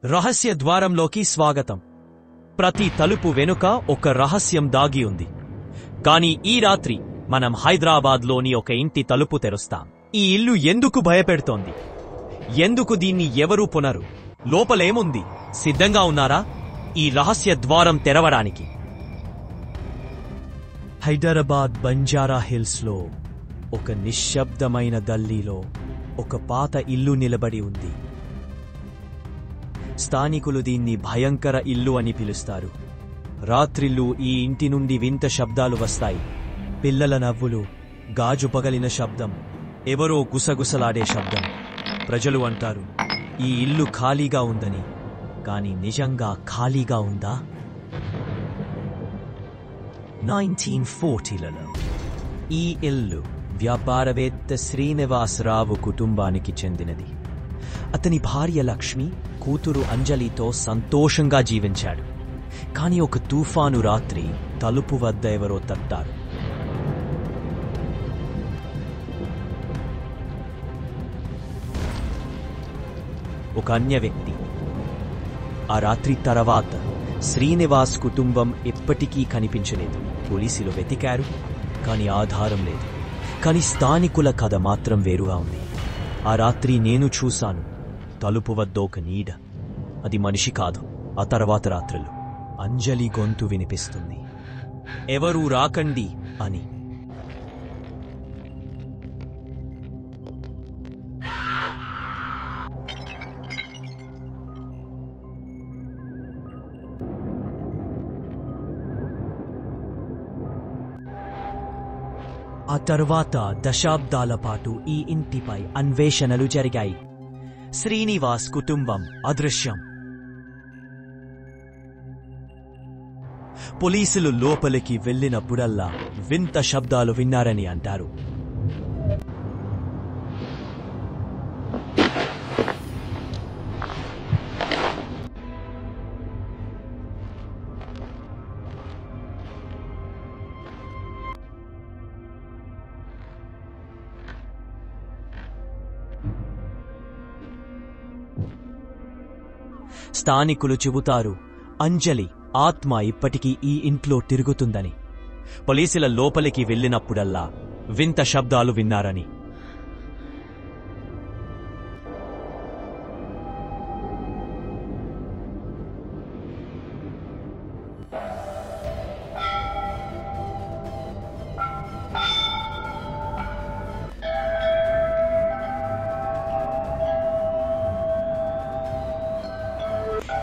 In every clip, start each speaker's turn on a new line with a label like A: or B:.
A: రహస్య ద్వారంలోకి స్వాగతం. ప్రతి తలుపు వెనుక ఒక రహస్యం దాగి ఉంది. కాని ఈ రాత్రి మనం హైదరాబాద్లోని ఒక ఇంటి తలుపు తెరుస్తాం. ఈ ఇల్లు ఎందుకు భయపెడుతోంది? ఎందుకు దీన్ని ఎవరూ పునరు? లోపలేముంది? సిద్ధంగా ఉన్నారా ఈ రహస్య ద్వారం తెరవడానికి? హైదరాబాద్ బంజారా హిల్స్లో ఒక నిశ్శబ్దమైన గల్లీలో ఒక పాత ఇల్లు నిలబడి ఉంది. స్థానికులు దీన్ని భయంకర ఇల్లు అని పిలుస్తారు. రాత్రిళ్ళు ఈ ఇంటి నుండి వింత శబ్దాలు వస్తాయి. పిల్లల నవ్వులు, గాజు పగలిన శబ్దం, ఎవరో గుసగుసలాడే శబ్దం. ప్రజలు అంటారు ఈ ఇల్లు ఖాళీగా ఉందని. కాని నిజంగా ఖాళీగా ఉందా? 1940లలో ఈ ఇల్లు వ్యాపారవేత్త శ్రీనివాసరావు కుటుంబానికి చెందినది. అతని భార్య లక్ష్మి, కూతురు అంజలితో సంతోషంగా జీవించాడు. కాని ఒక తుఫాను రాత్రి తలుపు వద్ద ఎవరో తట్టారు. ఒక అన్య వ్యక్తి. ఆ రాత్రి తర్వాత శ్రీనివాస్ కుటుంబం ఎప్పటికీ కనిపించలేదు. పోలీసులు వెతికారు, కాని ఆధారం లేదు. కాని స్థానికుల కథ మాత్రం వేరుగా ఉంది. ఆ రాత్రి నేను చూశాను, తలుపు వద్ద ఒక నీడ. అది మనిషి కాదు. ఆ తర్వాత రాత్రులు అంజలి గొంతు వినిపిస్తుంది, ఎవరూ రాకండి అని. ఆ తర్వాత దశాబ్దాల పాటు ఈ ఇంటిపై అన్వేషణలు జరిగాయి. శ్రీనివాస్ కుటుంబం అదృశ్యం. పోలీసులు లోపలికి వెళ్లినప్పుడల్లా వింత శబ్దాలు విన్నారని అంటారు. స్థానికులు చెబుతారు అంజలి ఆత్మ ఇప్పటికీ ఈ ఇంట్లో తిరుగుతుందని. పోలీసుల లోపలికి వెళ్లినప్పుడల్లా వింత శబ్దాలు విన్నారని.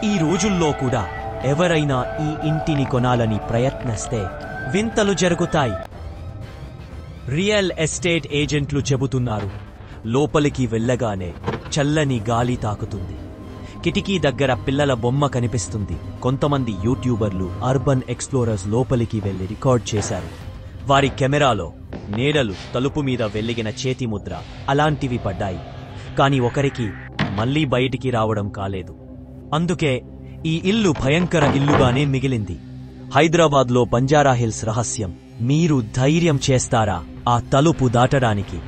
A: ఈ రోజుల్లో కూడా ఎవరైనా ఈ ఇంటిని కొనాలని ప్రయత్నిస్తే వింతలు జరుగుతాయి. రియల్ ఎస్టేట్ ఏజెంట్లు చెబుతున్నారు, లోపలికి వెళ్ళగానే చల్లని గాలి తాకుతుంది. కిటికీ దగ్గర పిల్లల బొమ్మ కనిపిస్తుంది. కొంతమంది యూట్యూబర్లు, అర్బన్ ఎక్స్ప్లోరర్స్ లోపలికి వెళ్లి రికార్డ్ చేశారు. వారి కెమెరాలో నీడలు, తలుపు మీద వెలిగిన చేతి ముద్ర అలాంటివి పడ్డాయి. కాని ఒకరికి మళ్లీ బయటికి రావడం కాలేదు. అందుకే ఈ ఇల్లు భయంకర ఇల్లుగానే మిగిలింది. హైదరాబాద్లో బంజారా హిల్స్ రహస్యం. మీరు ధైర్యం చేస్తారా ఆ తలుపు దాటడానికి?